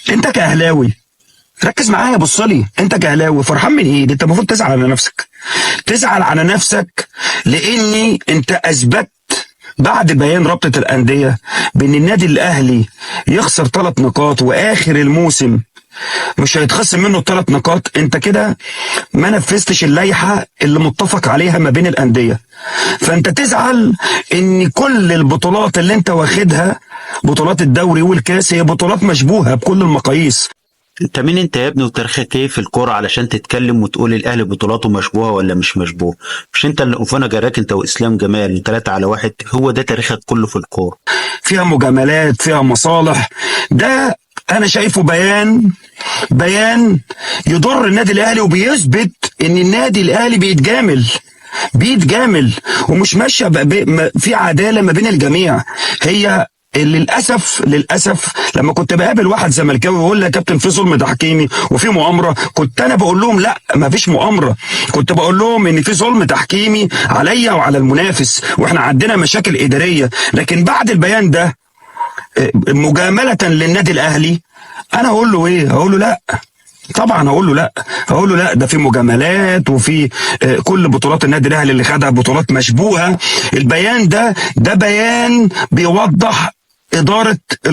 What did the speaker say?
انت كاهلاوي ركز معايا، بص لي، انت كاهلاوي فرحان من ايه؟ انت المفروض تزعل على نفسك، تزعل على نفسك، لاني انت اثبت بعد بيان رابطة الأندية بأن النادي الأهلي يخسر 3 نقاط وآخر الموسم مش هيتخصم منه 3 نقاط. انت كده ما نفذتش اللائحة اللي متفق عليها ما بين الأندية. فانت تزعل ان كل البطولات اللي انت واخدها، بطولات الدوري والكاس، هي بطولات مشبوهة بكل المقاييس. انت مين انت يا ابني وتاريخك ايه في الكوره علشان تتكلم وتقول الاهلي بطولاته مشبوهه ولا مش مشبوهه؟ مش انت اللي وفانا جراك انت واسلام جمال 3-1؟ هو ده تاريخك كله في الكوره. فيها مجاملات، فيها مصالح. ده انا شايفه بيان يضر النادي الاهلي، وبيثبت ان النادي الاهلي بيتجامل ومش ماشيه في عداله ما بين الجميع. هي للاسف لما كنت بقابل واحد زملكاوي يقول لي يا كابتن في ظلم تحكيمي وفي مؤامره، كنت انا بقول لهم لا، ما فيش مؤامره. كنت بقول لهم ان في ظلم تحكيمي عليا وعلى المنافس، واحنا عندنا مشاكل اداريه. لكن بعد البيان ده مجامله للنادي الاهلي، انا هقول له ايه؟ هقول له لا. طبعا هقول له لا، ده في مجاملات، وفي كل بطولات النادي الاهلي اللي خدها بطولات مشبوهه. البيان ده بيان بيوضح اداره